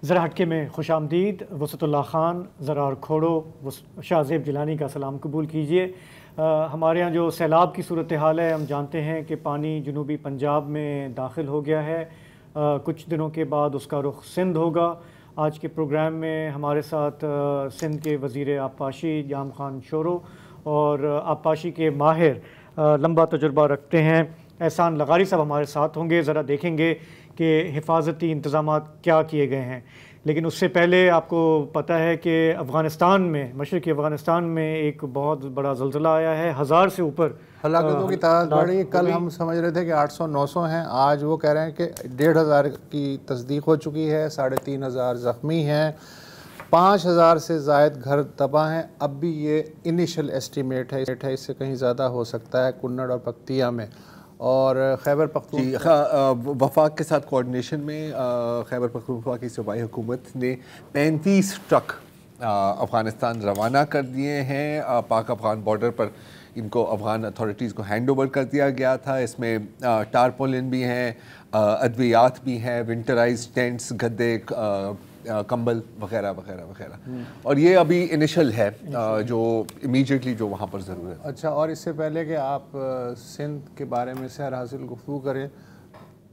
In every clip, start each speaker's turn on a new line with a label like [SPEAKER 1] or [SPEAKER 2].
[SPEAKER 1] ذرا ہٹکے میں خوش آمدید. وسعت اللہ خان ذرا کھوڑو شاہ زیب جیلانی کا سلام قبول کیجیے. ہمارے یہاں جو سیلاب کی صورتحال ہے، ہم جانتے ہیں کہ پانی جنوبی پنجاب میں داخل ہو گیا ہے. کچھ دنوں کے بعد اس کا رخ سندھ ہوگا. آج کے پروگرام میں ہمارے ساتھ سندھ کے وزیر آبپاشی جام خان شورو اور آبپاشی کے ماہر لمبا تجربہ رکھتے ہیں احسان لغاری صاحب ہمارے ساتھ ہوں گے. ذرا دیکھیں گے کہ حفاظتی انتظامات کیا کیے گئے ہیں. لیکن اس سے پہلے آپ کو پتہ ہے کہ افغانستان میں، مشرقی افغانستان میں ایک بہت بڑا زلزلہ آیا ہے. 1000 سے اوپر
[SPEAKER 2] ہلاکتوں کی تعداد بڑھی. کل ہم سمجھ رہے تھے کہ 800-900 ہیں، آج وہ کہہ رہے ہیں کہ 1500 کی تصدیق ہو چکی ہے. 3500 زخمی ہیں، 5000 سے زائد گھر تباہ ہیں. اب بھی یہ انیشل ایسٹیمیٹ ہے، اس سے کہیں زیادہ ہو سکتا ہے کنڑ اور پکتیا میں. اور خیبر پختونخوا
[SPEAKER 3] وفاق کے ساتھ کوارڈینیشن میں خیبر پختونخوا کی صوبائی حکومت نے 35 ٹرک افغانستان روانہ کر دیے ہیں. پاک افغان بارڈر پر ان کو افغان اتھارٹیز کو ہینڈ اوور کر دیا گیا تھا. اس میں ٹارپولن بھی ہیں، ادویات بھی ہیں، ونٹرائز ٹینٹس، گدے، کمبل وغیرہ وغیرہ وغیرہ. اور یہ ابھی انیشل ہے جو امیجیٹلی جو وہاں پر ضرورت ہے.
[SPEAKER 2] اچھا، اور اس سے پہلے کہ آپ سندھ کے بارے میں سیر حاصل گفتگو کریں،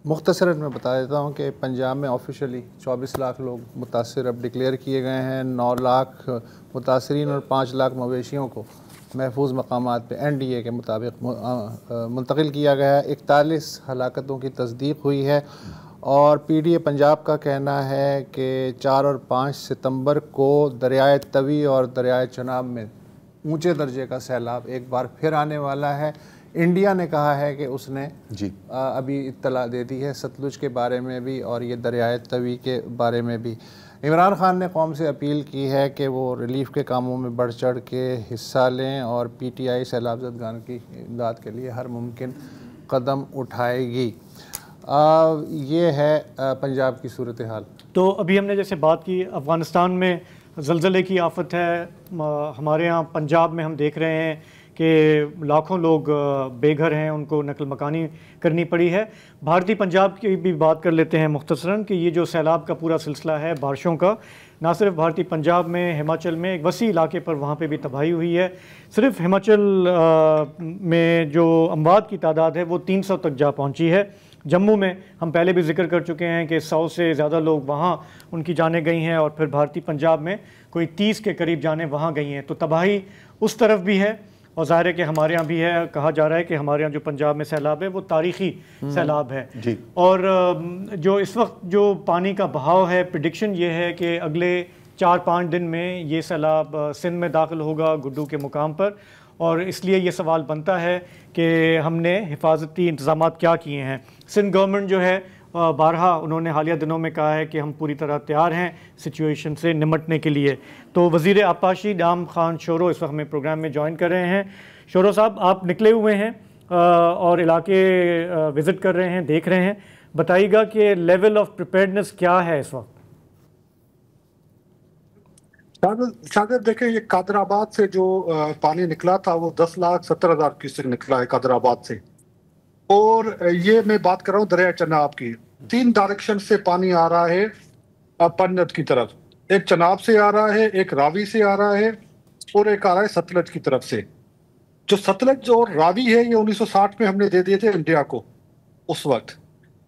[SPEAKER 2] مختصراً میں بتا دیتا ہوں کہ پنجاب میں آفیشلی 24 لاکھ لوگ متاثر اب ڈکلیئر کیے گئے ہیں. 9 لاکھ متاثرین اور 5 لاکھ مویشیوں کو محفوظ مقامات پہ NDA کے مطابق منتقل کیا گیا ہے. 41 ہلاکتوں کی تصدیق ہوئی ہے. اور PDA پنجاب کا کہنا ہے کہ 4 اور 5 ستمبر کو دریائے توی اور دریائے چناب میں اونچے درجے کا سیلاب ایک بار پھر آنے والا ہے. انڈیا نے کہا ہے کہ اس نے ابھی اطلاع دے دی ہے ستلج کے بارے میں بھی اور یہ دریائے توی کے بارے میں بھی. عمران خان نے قوم سے اپیل کی ہے کہ وہ ریلیف کے کاموں میں بڑھ چڑھ کے حصہ لیں اور PTI سیلاب زدگان کی امداد کے لیے ہر ممکن قدم اٹھائے گی. یہ ہے پنجاب کی صورتحال.
[SPEAKER 1] تو ابھی ہم نے جیسے بات کی افغانستان میں زلزلے کی آفت ہے. ہمارے ہاں پنجاب میں ہم دیکھ رہے ہیں کہ لاکھوں لوگ بے گھر ہیں، ان کو نقل مکانی کرنی پڑی ہے. بھارتی پنجاب کی بھی بات کر لیتے ہیں مختصراً کہ یہ جو سیلاب کا پورا سلسلہ ہے بارشوں کا، نہ صرف بھارتی پنجاب میں، ہماچل میں ایک وسیع علاقے پر وہاں پہ بھی تباہی ہوئی ہے. صرف ہماچل میں جو اموات کی تعداد ہے وہ 300 تک جا پہنچی ہے. جموں میں ہم پہلے بھی ذکر کر چکے ہیں کہ 100 سے زیادہ لوگ وہاں ان کی جانیں گئی ہیں، اور پھر بھارتی پنجاب میں کوئی 30 کے قریب جانیں وہاں گئی ہیں. تو تباہی اس طرف بھی ہے، اور ظاہر ہے کہ ہمارے ہاں بھی ہے. کہا جا رہا ہے کہ ہمارے ہاں جو پنجاب میں سیلاب ہے وہ تاریخی سیلاب ہے. اور جو اس وقت جو پانی کا بہاؤ ہے، پریڈکشن یہ ہے کہ اگلے 4-5 دن میں یہ سیلاب سندھ میں داخل ہوگا، گڈو کے مقام پر. اور اس لیے یہ سوال بنتا ہے کہ ہم نے حفاظتی انتظامات کیا کیے ہیں. سندھ گورنمنٹ جو ہے بارہا انہوں نے حالیہ دنوں میں کہا ہے کہ ہم پوری طرح تیار ہیں سچویشن سے نمٹنے کے لیے. تو وزیر آبپاشی جام خان شورو اس وقت ہمیں پروگرام میں جوائن کر رہے ہیں. شورو صاحب، آپ نکلے ہوئے ہیں اور علاقے وزٹ کر رہے ہیں، دیکھ رہے ہیں. بتائیے گا کہ لیول آف پریپیئرڈنس کیا ہے اس وقت؟
[SPEAKER 4] شاید دیکھیں، یہ قادر آباد سے جو پانی نکلا تھا وہ 10,70,000 کیوسک نکلا ہے قادر آباد سے. اور یہ میں بات کر رہا ہوں دریائے چناب کی. 3 ڈائریکشن سے پانی آ رہا ہے پنجت کی طرف. ایک چناب سے آ رہا ہے، ایک راوی سے آ رہا ہے، اور ایک آ رہا ہے ستلج کی طرف سے. جو ستلج اور راوی ہے یہ 1960 میں ہم نے دے دیے تھے انڈیا کو اس وقت.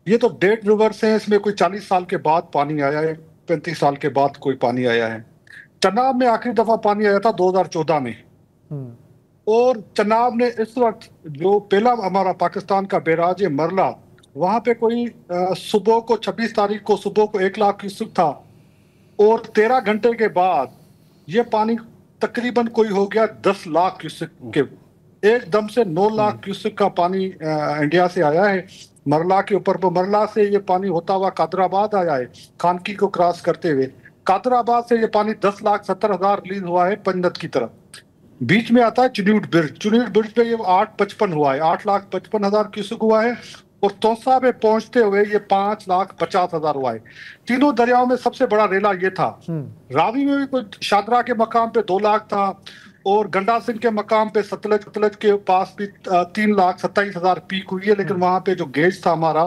[SPEAKER 4] یہ تو ڈیڈ ریورس ہیں، اس میں کوئی 40 سال کے بعد پانی آیا ہے، 35 سال کے بعد کوئی پانی آیا ہے. چناب میں آخری دفعہ پانی آیا تھا 2014 میں. اور چناب نے اس وقت جو پہلا ہمارا پاکستان کا بیراج مرلا، وہاں پہ کوئی صبح کو 26 تاریخ کو صبح کو 1 لاکھ کیوسک تھا، اور 13 گھنٹے کے بعد یہ پانی تقریباً کوئی ہو گیا 10 لاکھ کیوسک کے. ایک دم سے 9 لاکھ کیوسک کا پانی انڈیا سے آیا ہے مرلا کے اوپر. مرلا سے یہ پانی ہوتا ہوا قادر آباد آیا ہے خانکی کو کراس کرتے ہوئے. قادر آباد سے یہ پانی 10,70,000 ریلیز ہوا ہے پنجت کی طرف. بیچ میں آتا ہے چنیوٹ برج. چنیوٹ برج پہ یہ 8,55 ہوا ہے، 8,55,000 کیوسک ہوا ہے. اور توسا پہ پہنچتے ہوئے یہ 5,50,000 ہوا ہے. تینوں دریاؤں میں سب سے بڑا ریلا یہ تھا. راوی میں بھی کوئی شادرہ کے مقام پہ 2 لاکھ تھا، اور گنڈا سنگھ کے مقام پہ ستلج کے پاس بھی 3,27,000 پیک ہوئی ہے. لیکن وہاں پہ جو گیج تھا ہمارا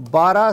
[SPEAKER 2] 12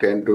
[SPEAKER 5] 10 to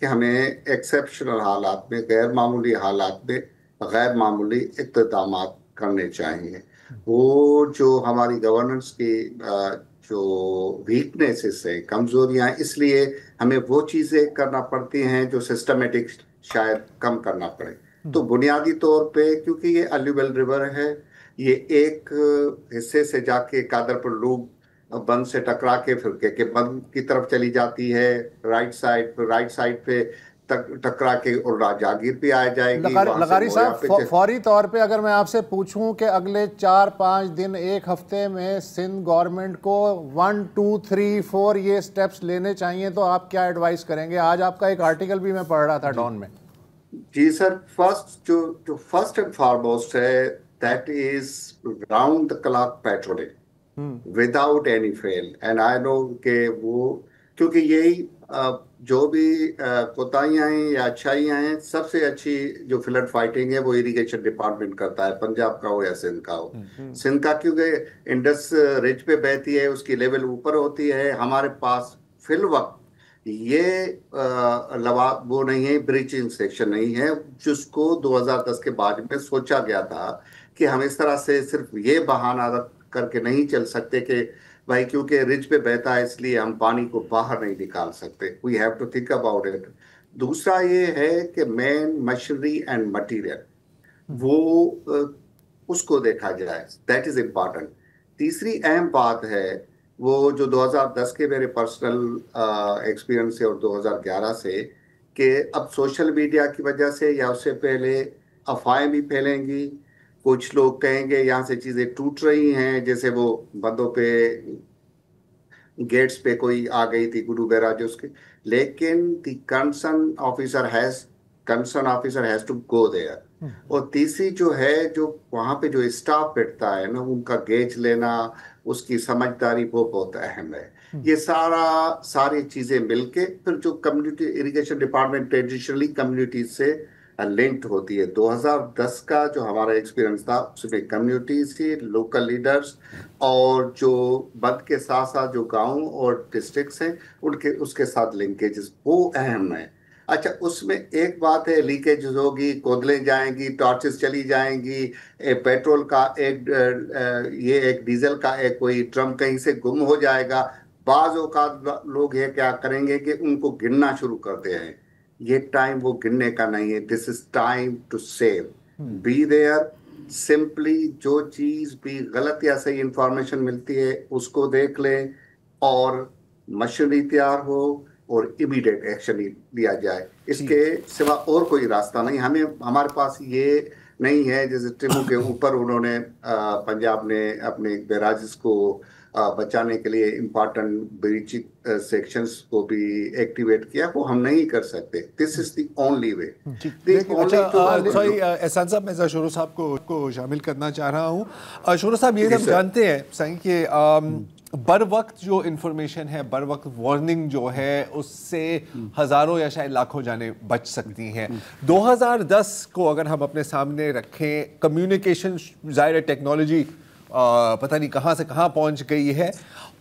[SPEAKER 5] کہ ہمیں ایکسیپشنل حالات میں، غیر معمولی حالات میں غیر معمولی اقتدامات کرنے چاہیے. وہ جو ہماری گورننس کی جو ویکنیسز ہیں، کمزوریاں، اس لیے ہمیں وہ چیزیں کرنا پڑتی ہیں جو سسٹمیٹک شاید کم کرنا پڑے. تو بنیادی طور پہ کیونکہ یہ الیوبل ریور ہے، یہ ایک حصے سے جا کے قادر پر لوگ بند سے ٹکرا کے پھر کہ بند کی طرف چلی جاتی ہے، رائٹ سائڈ پہ ٹکرا کے اور راجاگیر بھی آ جائے گی.
[SPEAKER 2] لغاری صاحب، فوری طور پہ اگر میں آپ سے پوچھوں کہ اگلے 4-5 دن، ایک ہفتے میں سندھ گورنمنٹ کو 1 2 3 4 یہ سٹیپس لینے چاہیے تو آپ کیا ایڈوائز کریں گے؟ آج آپ کا ایک آرٹیکل بھی میں پڑھ رہا تھا ڈان میں.
[SPEAKER 5] جی سر، جو فرسٹ اینڈ فارموسٹ ہے that is round the clock patrolling without any fail. And I know کہ وہ کیونکہ یہی جو بھی کوتاہیاں ہیں یا اچھائیاں ہیں، سب سے اچھی جو فلڈ فائٹنگ ہے وہ اریگیشن ڈپارٹمنٹ کرتا ہے، پنجاب کا ہو یا سندھ کا ہو. سندھ کا کیونکہ انڈس رج پہ بہتی ہے، اس کی لیول اوپر ہوتی ہے. ہمارے پاس فی الوقت یہ وہ نہیں ہے، بریچنگ سیکشن نہیں ہے، جس کو 2010 کے بعد میں سوچا گیا تھا کہ ہم اس طرح سے صرف یہ بہانہ کر کے نہیں چل سکتے کہ بھائی کیونکہ رج پہ بہتا ہے اس لیے ہم پانی کو باہر نہیں نکال سکتے. We have to think about it. دوسرا یہ ہے کہ مین مشینری اینڈ مٹیریل، وہ اس کو دیکھا جائے، دیٹ از امپارٹنٹ. تیسری اہم بات ہے وہ جو 2010 کے میرے پرسنل ایکسپیرئنس سے اور 2011 سے، کہ اب سوشل میڈیا کی وجہ سے یا اس سے پہلے افواہیں بھی پھیلیں گی. کچھ لوگ کہیں گے یہاں سے چیزیں ٹوٹ رہی ہیں، جیسے وہ بندوں پہ گیٹس پہ کوئی آ گئی تھی گڈو بیراج اس کے، لیکن the concern officer has to go there. اور تیسری جو ہے، جو وہاں پہ جو اسٹاف بیٹھتا ہے نا، ان کا گیج لینا، اس کی سمجھداری وہ بہت اہم ہے. یہ ساری چیزیں مل کے پھر جو community irrigation department traditionally communities سے لنکڈ ہوتی ہے. 2010 کا جو ہمارا ایکسپیرئنس تھا اس میں کمیونٹیز تھی، لوکل لیڈرز، اور جو بند کے ساتھ ساتھ جو گاؤں اور ڈسٹرکٹس ہیں اس کے ساتھ لنکیجز وہ اہم ہیں. اچھا، اس میں ایک بات ہے، لیکیجز ہوگی، کودلیں جائیں گی، ٹارچز چلی جائیں گی، پیٹرول کا ایک ڈیزل کا ایک کوئی ڈرم کہیں سے گم ہو جائے گا. بعض اوقات لوگ یہ کیا کریں گے کہ ان کو گننا شروع کرتے ہیں. یہ ٹائم وہ گننے کا نہیں ہے. This is time to save. Be there. Simply جو چیز بھی غلط یا صحیح انفارمیشن ملتی ہے اس کو دیکھ لیں اور مشینری تیار ہو اور امیڈیٹ ایکشن لیا جائے. اس کے سوا اور کوئی راستہ نہیں. ہمارے پاس یہ نہیں ہے جیسے ٹیمو کے اوپر انہوں نے پنجاب نے اپنے بیراجز کو بچانے کے لیے امپارٹنٹ بریچنگ سیکشنز کو بھی ایکٹیویٹ کیا. وہ ہم نہیں کر سکتے. دس از دی اونلی وے.
[SPEAKER 3] احسان صاحب، میں شورو صاحب کو شامل کرنا چاہ رہا ہوں. شورو صاحب، یہ ہم جانتے ہیں صحیح کہ بر وقت جو انفارمیشن ہے، بر وقت وارننگ جو ہے، اس سے ہزاروں یا شاید لاکھوں جانیں بچ سکتی ہیں. 2010 کو اگر ہم اپنے سامنے رکھیں، کمیونیکیشن ظاہر ٹیکنالوجی پتہ نہیں کہاں سے کہاں پہنچ گئی ہے،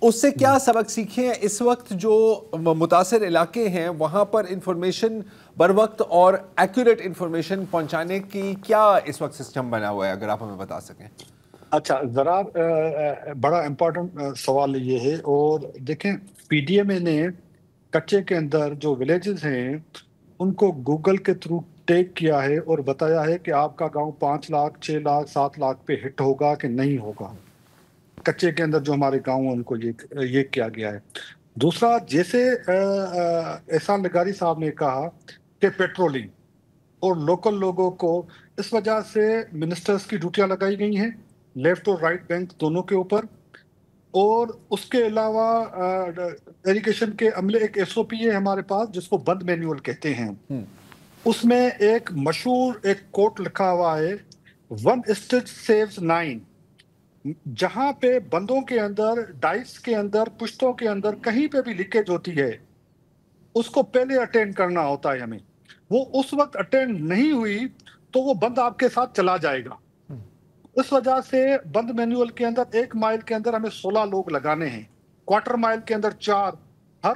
[SPEAKER 3] اس سے کیا سبق سیکھیں ہیں؟ اس وقت جو متاثر علاقے ہیں وہاں پر انفارمیشن بر وقت اور ایکوریٹ انفارمیشن پہنچانے کی کیا اس وقت سسٹم بنا ہوا ہے، اگر آپ ہمیں بتا سکیں.
[SPEAKER 4] اچھا، ذرا بڑا امپورٹنٹ سوال یہ ہے. اور دیکھیں، پی ڈی ایم اے نے کچے کے اندر جو ولیجز ہیں ان کو گوگل کے تھرو ٹیک کیا ہے اور بتایا ہے کہ آپ کا گاؤں 5 لاکھ 6 لاکھ 7 لاکھ پہ ہٹ ہوگا کہ نہیں ہوگا. کچے کے اندر جو ہمارے گاؤں ہیں ان کو یہ کیا گیا ہے. دوسرا، جیسے احسان لغاری صاحب نے کہا کہ پیٹرولنگ اور لوکل لوگوں کو اس وجہ سے منسٹرز کی ڈیوٹیاں لگائی گئی ہیں، لیفٹ اور رائٹ بینک دونوں کے اوپر. اور اس کے علاوہ ایریگیشن کے عملے ایک ایس او پی ہے ہمارے پاس جس کو بند مینیول کہتے ہیں. اس میں ایک مشہور ایک کوٹ لکھا ہوا ہے، 1 stitch saves 9. جہاں پہ بندوں کے اندر، ڈائس کے اندر، پشتوں کے اندر کہیں پہ بھی لیکیج ہوتی ہے اس کو پہلے اٹینڈ کرنا ہوتا ہے ہمیں. وہ اس وقت اٹینڈ نہیں ہوئی تو وہ بند آپ کے ساتھ چلا جائے گا. اس وجہ سے بند مینیول کے اندر 1 مائل کے اندر ہمیں 16 لوگ لگانے ہیں، 1/4 مائل کے اندر 4، ہر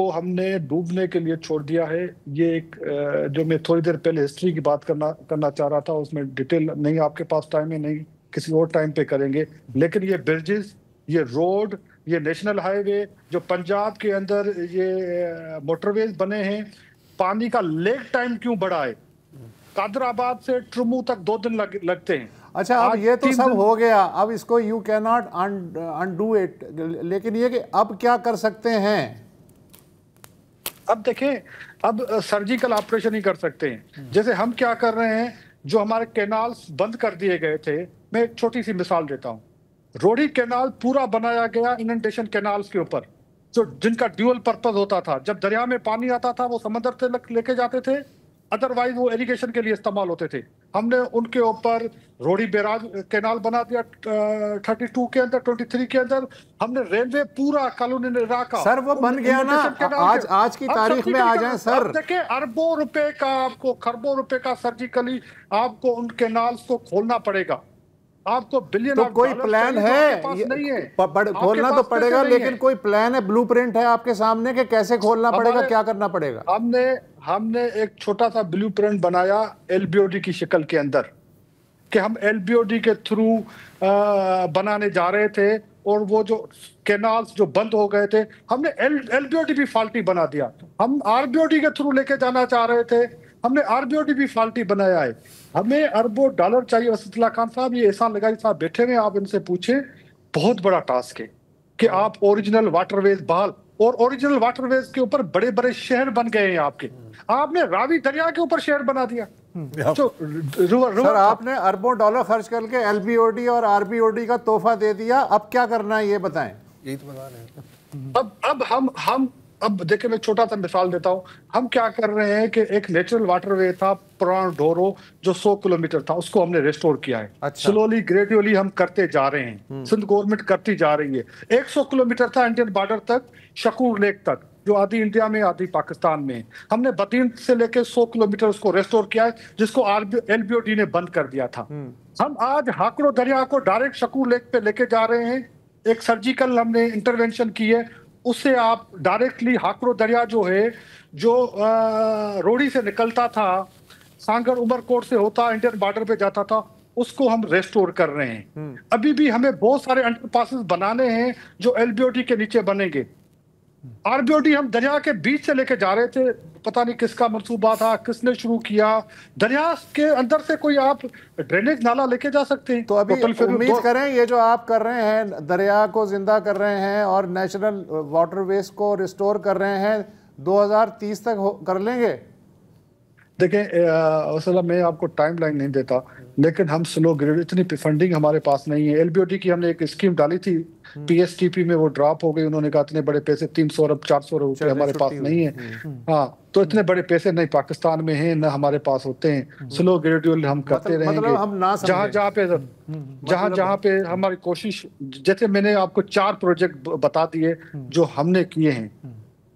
[SPEAKER 4] کو ہم نے ڈوبنے کے لیے چھوڑ دیا ہے. یہ ایک جو میں تھوڑی دیر پہلے ہسٹری کی بات کرنا چاہ رہا تھا، اس میں ڈیٹیل نہیں آپ کے پاس ٹائم ہے، نہیں کسی اور ٹائم پہ کریں گے. لیکن یہ برجز، یہ روڈ، یہ نیشنل ہائی وے جو پنجاب کے اندر یہ موٹر ویز بنے ہیں، پانی کا لیک ٹائم کیوں بڑھا ہے؟ قادر آباد سے ٹرمو تک 2 دن لگتے ہیں.
[SPEAKER 2] اچھا اب یہ تو سب ہو گیا، اب اس کو یو کی ناٹ انڈو اٹ، لیکن یہ کہ اب کیا کر سکتے ہیں؟
[SPEAKER 4] اب دیکھیں، اب سرجیکل آپریشن ہی کر سکتے ہیں. جیسے ہم کیا کر رہے ہیں، جو ہمارے کینالز بند کر دیے گئے تھے، میں ایک چھوٹی سی مثال دیتا ہوں. روڑی کینال پورا بنایا گیا اننڈیشن کینالز کے اوپر، جن کا ڈیول پرپز ہوتا تھا. جب دریا میں پانی آتا تھا وہ سمندر سے لے کے جاتے تھے، ادروائز وہ ایریگیشن کے لیے استعمال ہوتے تھے. ہم نے ان کے اوپر روڑی بیراج کینال بنا دیا 32 کے اندر، 23 کے اندر. ہم نے ریلوے پورا کالونی عراقہ
[SPEAKER 2] سر وہ بن گیا نا. آج کی تاریخ میں آ جائیں سر.
[SPEAKER 4] دیکھیں اربوں روپے کا، آپ کو خربوں روپے کا سرجیکلی آپ کو ان کینالز کو کھولنا پڑے گا. آپ کو بلین
[SPEAKER 2] تو کوئی پلان ہے؟ کھولنا تو پڑے گا، لیکن کوئی پلان ہے، بلو پرنٹ ہے آپ کے سامنے کہ کیسے کھولنا پڑے گا، کیا کرنا پڑے گا؟
[SPEAKER 4] ہم نے ایک چھوٹا سا بلو پرنٹ بنایا ایل بی او ڈی کی شکل کے اندر، کہ ہم ایل بی او ڈی کے تھرو بنانے جا رہے تھے. اور وہ جو کینالز جو بند ہو گئے تھے، ہم نے ایل بی او ڈی بھی فالٹی بنا دیا. ہم آر بی او ڈی کے تھرو لے کے جانا چاہ رہے تھے، ہم نے آر بی او ڈی بھی فالٹی بنایا ہے. ہمیں اربوں ڈالر چاہیے. وسط اللہ خان صاحب، یہ احسان لگائی صاحب بیٹھے ہوئے، آپ ان سے پوچھیں. بہت بڑا ٹاسک ہے کہ آپ اوریجنل واٹر ویز بحال، اور اوریجنل واٹر ویز کے اوپر بڑے بڑے شہر بن گئے ہیں. آپ نے راوی دریا کے اوپر شہر بنا دیا.
[SPEAKER 2] سر آپ نے اربوں ڈالر خرچ کر کے ایل بی او ڈی اور آر بی او ڈی کا تحفہ دے دیا. اب کیا کرنا ہے یہ بتائیں.
[SPEAKER 3] یہی تو بتا رہے
[SPEAKER 4] ہیں. اب دیکھیں میں چھوٹا سا مثال دیتا ہوں. ہم کیا کر رہے ہیں کہ ایک نیچرل واٹر وے تھا پران ڈورو جو 100 کلومیٹر تھا، اس کو ہم نے ریسٹور کیا ہے. سلولی گریجولی ہم کرتے جا رہے ہیں. سندھ گورنمنٹ کرتی جا رہی ہے. 100 کلومیٹر تھا انڈین بارڈر تک، شکور لیک تک، جو آدھی انڈیا میں آدھی پاکستان میں. ہم نے بدین سے لے کے 100 کلومیٹر اس کو ریسٹور کیا ہے، جس کو ایل بی او ڈی نے بند کر دیا تھا. ہم آج ہاکڑو دریا کو ڈائریکٹ شکور لیک پہ لے کے جا رہے ہیں. ایک سرجیکل ہم نے انٹرونشن کی ہے. اس سے آپ ڈائریکٹلی ہاکڑو دریا جو ہے، جو روڑی سے نکلتا تھا، سانگر عمر کوٹ سے ہوتا انڈین بارڈر پہ جاتا تھا، اس کو ہم ریسٹور کر رہے ہیں. ابھی بھی ہمیں بہت سارے انڈر پاسز بنانے ہیں جو ایل بی او ڈی کے نیچے بنیں گے. آر بی او ڈی ہم دریا کے بیچ سے لے کے جا رہے تھے. پتہ نہیں کس کا منصوبہ تھا، کس نے شروع کیا. دریا کے اندر سے کوئی آپ ڈرینیج نالا لے کے جا سکتے ہیں.
[SPEAKER 2] تو ابھی امید کریں یہ جو آپ کر رہے ہیں، دریا کو زندہ کر رہے ہیں اور نیشنل واٹر ویز کو ریسٹور کر رہے ہیں، 2030 تک کر لیں گے؟
[SPEAKER 4] دیکھیں اصلا میں آپ کو ٹائم لائن نہیں دیتا، لیکن ہم سلو گریڈ، اتنی فنڈنگ ہمارے پاس نہیں ہے. ایل بی او ڈی کی ہم نے ایک اسکیم ڈالی تھی، پی ایس ٹی پی میں وہ ڈراپ ہو گئی. انہوں نے کہا اتنے بڑے پیسے 300 ارب 400 ارب روپے ہمارے پاس نہیں ہیں. ہاں تو اتنے بڑے پیسے نہیں پاکستان میں ہیں، نہ ہمارے پاس ہوتے ہیں. سلو گریڈول ہم کرتے رہیں گے. جہاں پہ ہماری کوشش، جیسے میں نے آپ کو 4 پروجیکٹ بتا دیے جو ہم نے کیے ہیں،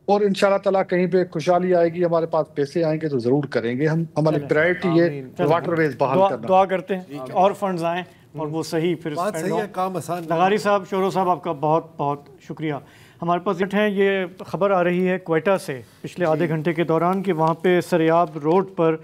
[SPEAKER 4] اور انشاءاللہ تعالیٰ کہیں پہ خوشحالی آئے گی، ہمارے پاس پیسے آئیں گے تو ضرور کریں گے. ہماری پرائرٹی ہے واٹر ویز بحال کرنا.
[SPEAKER 1] دعا کرتے ہیں اور فنڈز آئیں اور وہ صحیح پھر
[SPEAKER 3] بات صحیح ہے، کام آسان.
[SPEAKER 1] نغاری صاحب، شورو صاحب، آپ کا بہت بہت شکریہ. ہمارے پاس ہیں، یہ خبر آ رہی ہے کوئٹہ سے پچھلے آدھے گھنٹے کے دوران کہ وہاں پہ سریاب روڈ پر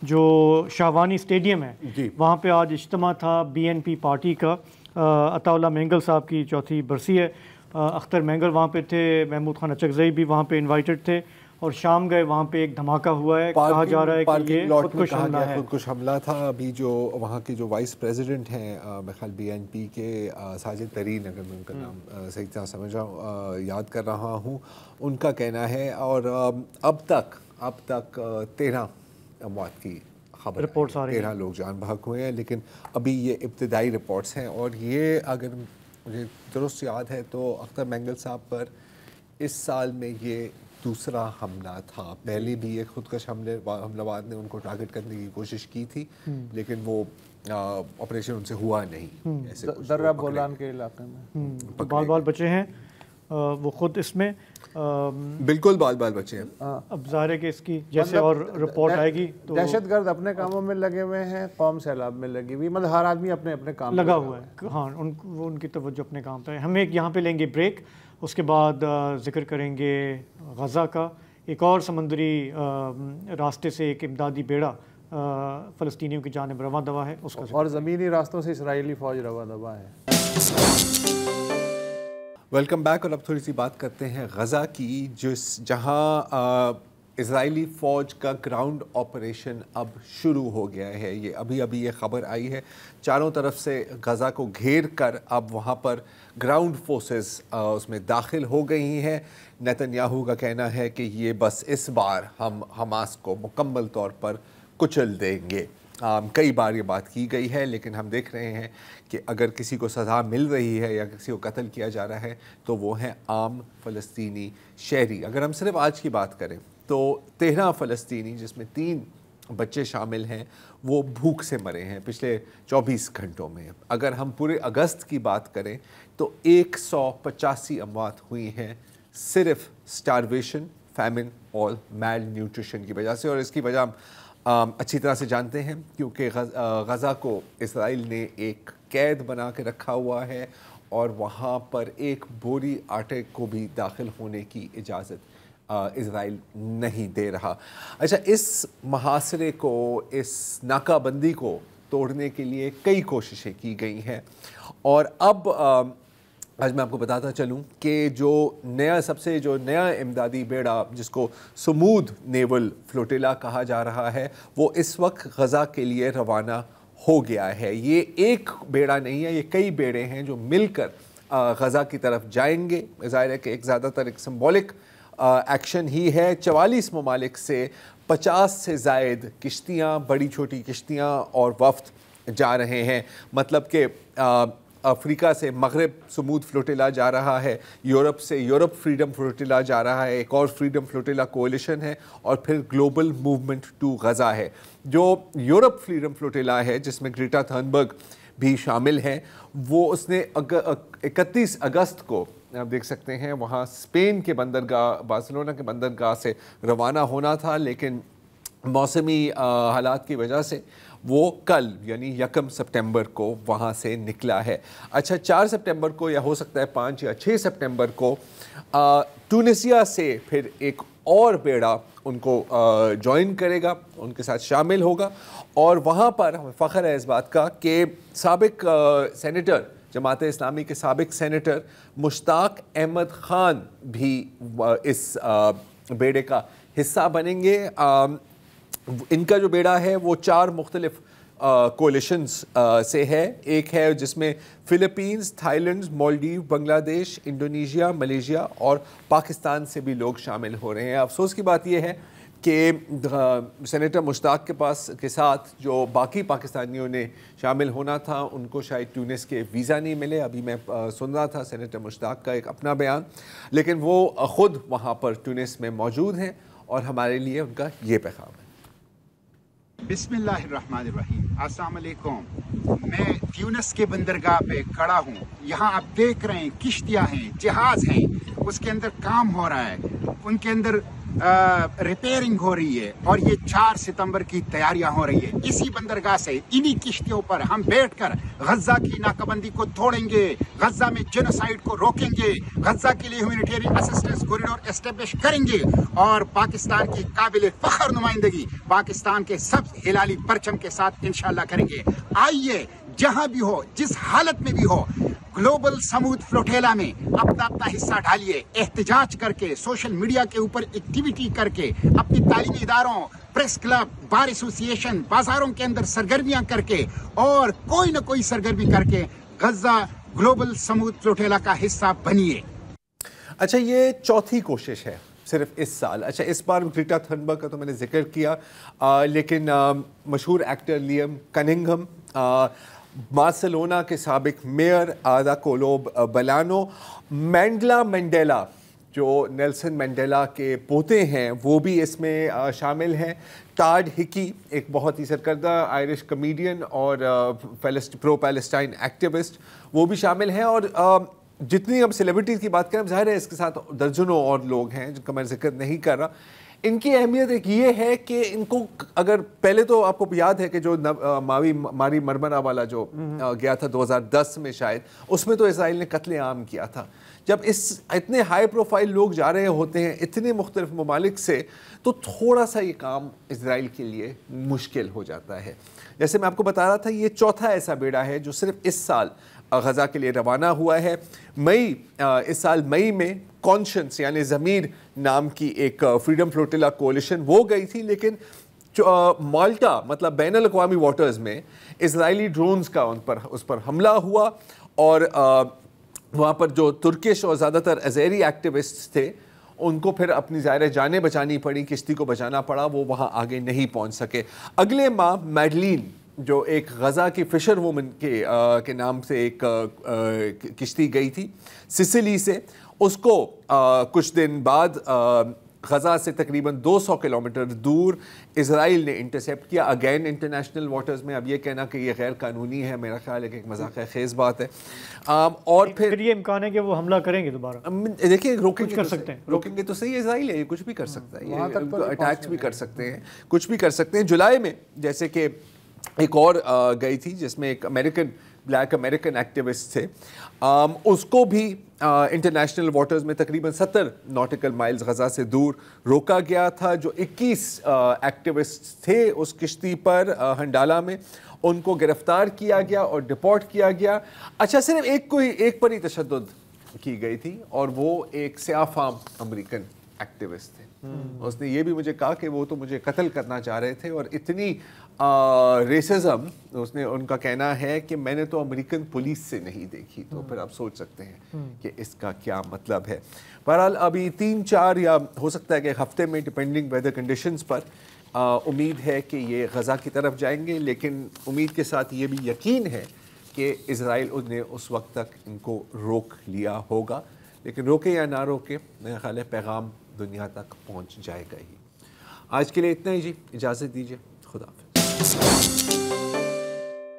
[SPEAKER 1] جو شاہوانی اسٹیڈیم ہے، وہاں پہ آج اجتماع تھا بی این پی پارٹی کا. عطا اللہ مینگل صاحب کی 4تھی برسی ہے. اختر مینگل وہاں پہ تھے، محمود خان اچکزئی بھی وہاں پہ انوائٹڈ تھے، اور شام گئے وہاں پہ ایک دھماکہ ہوا ہے. کہا جا رہا ہے کہ یہ خودکش حملہ ہے.
[SPEAKER 3] خودکش حملہ تھا. ابھی جو وہاں کے جو وائس پریزیڈنٹ ہیں میرے بی این پی کے، ساجد ترین، اگر میں ان کا نام صحیح طرح سمجھ رہا ہوں، یاد کر رہا ہوں، ان کا کہنا ہے. اور اب تک 13 اموات کی خبر،
[SPEAKER 1] رپورٹس آ رہی ہیں،
[SPEAKER 3] 13 لوگ جان بحق ہوئے ہیں. لیکن ابھی یہ ابتدائی رپورٹس ہیں. اور یہ اگر مجھے درست یاد ہے تو اختر مینگل صاحب پر اس سال میں یہ دوسرا حملہ تھا. پہلے بھی ایک خودکش حملہ نے ان کو ٹارگٹ کرنے کی کوشش کی تھی، لیکن وہ آپریشن ان سے ہوا نہیں.
[SPEAKER 2] درہ بولان کے علاقے میں
[SPEAKER 1] بال بچے ہیں وہ خود اس میں
[SPEAKER 3] بالکل بال بچے ہیں.
[SPEAKER 1] اب ظاہر ہے کہ اس کی جیسے اور رپورٹ آئے گی تو
[SPEAKER 2] دہشت گرد اپنے کاموں میں لگے ہوئے ہیں، قوم سیلاب میں لگی ہوئی، مطلب ہر آدمی اپنے کام
[SPEAKER 1] لگا ہوا ہے. ہاں ان کی توجہ اپنے کام پہ ہے. ہم ایک یہاں پہ لیں گے بریک، اس کے بعد ذکر کریں گے غزہ کا، ایک اور سمندری راستے سے ایک امدادی بیڑا فلسطینیوں کی جانب رواں دوا ہے اس کا،
[SPEAKER 2] اور زمینی راستوں سے اسرائیلی فوج رواں دوا ہے۔
[SPEAKER 3] ویلکم بیک، اور اب تھوڑی سی بات کرتے ہیں غزہ کی، جہاں اسرائیلی فوج کا گراؤنڈ آپریشن اب شروع ہو گیا ہے۔ یہ ابھی یہ خبر آئی ہے، چاروں طرف سے غزہ کو گھیر کر اب وہاں پر گراؤنڈ فورسز اس میں داخل ہو گئی ہیں۔ نیتن یاہو کا کہنا ہے کہ یہ بس اس بار ہم حماس کو مکمل طور پر کچل دیں گے۔ کئی بار یہ بات کی گئی ہے، لیکن ہم دیکھ رہے ہیں کہ اگر کسی کو سزا مل رہی ہے یا کسی کو قتل کیا جا رہا ہے تو وہ ہیں عام فلسطینی شہری۔ اگر ہم صرف آج کی بات کریں تو 13 فلسطینی، جس میں 3 بچے شامل ہیں، وہ بھوک سے مرے ہیں پچھلے 24 گھنٹوں میں۔ اگر ہم پورے اگست کی بات کریں تو 185 اموات ہوئی ہیں صرف سٹارویشن، فیمن اور میل نیوٹریشن کی وجہ سے، اور اس کی وجہ ہم اچھی طرح سے جانتے ہیں کیونکہ غزہ کو اسرائیل نے ایک قید بنا کے رکھا ہوا ہے اور وہاں پر ایک بوری آٹے کو بھی داخل ہونے کی اجازت اسرائیل نہیں دے رہا۔ اچھا، اس محاصرے کو، اس ناکہ بندی کو توڑنے کے لیے کئی کوششیں کی گئی ہیں، اور اب آج میں آپ کو بتاتا چلوں کہ سب سے نیا امدادی بیڑا، جس کو سمود نیول فلوٹیلا کہا جا رہا ہے، وہ اس وقت غزہ کے لیے روانہ ہو گیا ہے۔ یہ ایک بیڑا نہیں ہے، یہ کئی بیڑے ہیں جو مل کر غزہ کی طرف جائیں گے۔ ظاہر ہے کہ زیادہ تر ایک سمبولک ایکشن ہی ہے۔ 44 ممالک سے 50 سے زائد کشتیاں، بڑی چھوٹی کشتیاں اور وفد جا رہے ہیں۔ مطلب کہ افریقہ سے مغرب سمود فلوٹیلا جا رہا ہے، یورپ سے یورپ فریڈم فلوٹیلا جا رہا ہے، ایک اور فریڈم فلوٹیلا کولیشن ہے، اور پھر گلوبل موومنٹ ٹو غزہ ہے۔ جو یورپ فریڈم فلوٹیلا ہے، جس میں گریٹا تھنبرگ بھی شامل ہے، وہ اس نے 31 اگست کو آپ دیکھ سکتے ہیں وہاں اسپین کے بندرگاہ، بارسلونا کے بندرگاہ سے روانہ ہونا تھا، لیکن موسمی حالات کی وجہ سے وہ کل یعنی 1 سپٹمبر کو وہاں سے نکلا ہے۔ اچھا، 4 سپٹمبر کو، یا ہو سکتا ہے 5 یا 6 سپٹمبر کو، ٹونسیا سے پھر ایک اور بیڑا ان کو جوائن کرے گا، ان کے ساتھ شامل ہوگا، اور وہاں پر ہمیں فخر ہے اس بات کا کہ سابق سینیٹر، جماعت اسلامی کے سابق سینیٹر مشتاق احمد خان بھی اس بیڑے کا حصہ بنیں گے۔ ان کا جو بیڑا ہے وہ 4 مختلف کولیشنز سے ہے۔ ایک ہے جس میں فلپینز، تھائی لینڈ، مالڈیو، بنگلہ دیش، انڈونیشیا، ملیشیا اور پاکستان سے بھی لوگ شامل ہو رہے ہیں۔ افسوس کی بات یہ ہے کہ سینیٹر مشتاق کے ساتھ جو باقی پاکستانیوں نے شامل ہونا تھا، ان کو شاید ٹیونس کے ویزا نہیں ملے۔ ابھی میں سن رہا تھا سینیٹر مشتاق کا ایک اپنا بیان، لیکن وہ خود وہاں پر ٹیونس میں موجود ہیں، اور ہمارے لیے ان کا یہ پیغام ہے۔
[SPEAKER 6] بسم اللہ الرحمن الرحیم، السلام علیکم۔ میں ٹیونس کے بندرگاہ پہ کھڑا ہوں۔ یہاں آپ دیکھ رہے ہیں کشتیاں ہیں، جہاز ہیں، اس کے اندر کام ہو رہا ہے، ان کے اندر ریپیئرنگ ہو رہی ہے، اور یہ 4 ستمبر کی تیاریاں ہو رہی ہے۔ اسی بندرگاہ سے انہی کشتیوں پر ہم بیٹھ کر غزہ کی ناکہ بندی کو توڑیں گے، غزہ میں جینوسائیڈ کو روکیں گے، غزہ کے لیے ہیومینیٹیرین اسسٹنس کوریڈور اسٹیبلش کریں گے، اور پاکستان کی قابل فخر نمائندگی پاکستان کے سب ہلالی پرچم کے ساتھ انشاءاللہ کریں گے۔ آئیے، جہاں بھی ہو، جس حالت میں بھی ہو، گلوبل سمود فلوٹیلا میں اپنا حصہ ڈالیے، احتجاج کر کے، سوشل میڈیا کے اوپر ایکٹیویٹی کر کے، اپنی تعلیمی اداروں، پریس کلب، بار ایسوسی ایشن، بازاروں کے اندر سرگرمیاں کر کے، اور کوئی نہ کوئی سرگرمی کر کے غزہ گلوبل سمود فلوٹیلا کا حصہ بنیے۔
[SPEAKER 3] اچھا، یہ چوتھی کوشش ہے صرف اس سال۔ اچھا، اس بار گریٹا تھنبرگ کا تو میں نے ذکر کیا، لیکن مشہور ایکٹر لیام کننگھم، بارسلونا کے سابق میئر آدا کولوب بلانو، منڈیلا جو نیلسن منڈیلا کے پوتے ہیں، وہ بھی اس میں شامل ہیں۔ ٹاڈ ہکی، ایک بہت ہی سرکردہ آئرش کمیڈین اور پرو پیلسٹائن ایکٹیوسٹ، وہ بھی شامل ہیں۔ اور جتنی ہم سیلیبریٹیز کی بات کریں، ظاہر ہے اس کے ساتھ درجنوں اور لوگ ہیں جن کا میں ذکر نہیں کر رہا۔ ان کی اہمیت ایک یہ ہے کہ ان کو اگر پہلے تو آپ کو یاد ہے کہ جو ماری مرمرہ والا جو گیا تھا 2010 میں شاید، اس میں تو اسرائیل نے قتل عام کیا تھا. جب اتنے ہائی پروفائل لوگ جا رہے ہوتے ہیں اتنے مختلف ممالک سے تو تھوڑا سا یہ کام اسرائیل کے لیے مشکل ہو جاتا ہے. جیسے میں آپ کو بتا رہا تھا یہ چوتھا ایسا بیڑا ہے جو صرف اس سال غزہ کے لیے روانہ ہوا ہے. اس سال مئی میں کانشنس یعنی ضمیر نام کی ایک فریڈم فلوٹیلا کولیشن وہ گئی تھی، لیکن مالٹا مطلب بین الاقوامی واٹرز میں اسرائیلی ڈرونز کا اس پر حملہ ہوا اور وہاں پر جو ترکش اور زیادہ تر ازیری ایکٹیوسٹ تھے ان کو پھر اپنی ظاہر جانیں بچانی پڑی، کشتی کو بچانا پڑا، وہ وہاں آگے نہیں پہنچ سکے. اگلے ماہ میڈلین جو ایک غزہ کی فشر وومن کے نام سے ایک کشتی گئی تھی سسلی سے، اس کو کچھ دن بعد غزہ سے تقریباً 200 کلومیٹر دور اسرائیل نے انٹرسیپٹ کیا، اگین انٹرنیشنل واٹرز میں. اب یہ کہنا کہ یہ غیر قانونی ہے میرا خیال ہے کہ ایک مذاق خیز بات ہے. اور پھر
[SPEAKER 1] یہ امکان ہے کہ وہ حملہ کریں گے دوبارہ.
[SPEAKER 3] دیکھیں روکیں گے تو صحیح، اسرائیل ہے یہ کچھ بھی کر سکتا ہے، اٹیکس بھی کر سکتے ہیں، کچھ بھی کر سکتے ہیں. جولائی میں جیسے کہ ایک اور گئی تھی جس میں ایک بلیک امریکن ایکٹیوسٹ تھے، اس کو بھی انٹرنیشنل واٹرز میں تقریباً 70 ناٹیکل مائلز غزہ سے دور روکا گیا تھا. جو 21 ایکٹیوسٹ تھے اس کشتی پر ہنڈالہ میں، ان کو گرفتار کیا گیا اور ڈپورٹ کیا گیا. اچھا صرف ایک پر ہی تشدد کی گئی تھی اور وہ ایک سیاہ فام امریکن ایکٹیوسٹ تھے. اس نے یہ بھی مجھے کہا کہ وہ تو مجھے قتل کرنا چاہ رہے تھے، اور اتنی ریسزم ان کا کہنا ہے کہ میں نے تو امریکن پولیس سے نہیں دیکھی. تو پھر آپ سوچ سکتے ہیں کہ اس کا کیا مطلب ہے. بہرحال ابھی 3-4 یا ہو سکتا ہے کہ ایک ہفتے میں ڈپینڈنگ ویدر کنڈیشنز پر امید ہے کہ یہ غزہ کی طرف جائیں گے، لیکن امید کے ساتھ یہ بھی یقین ہے کہ اسرائیل نے اس وقت تک ان کو روک لیا ہوگا. لیکن روکے یا نہ روکے میرا خیال ہے پیغام دنیا تک پہنچ جائے گا ہی. آج کے لیے اتنا ہی جی، اجازت دیجیے، خدا حافظ.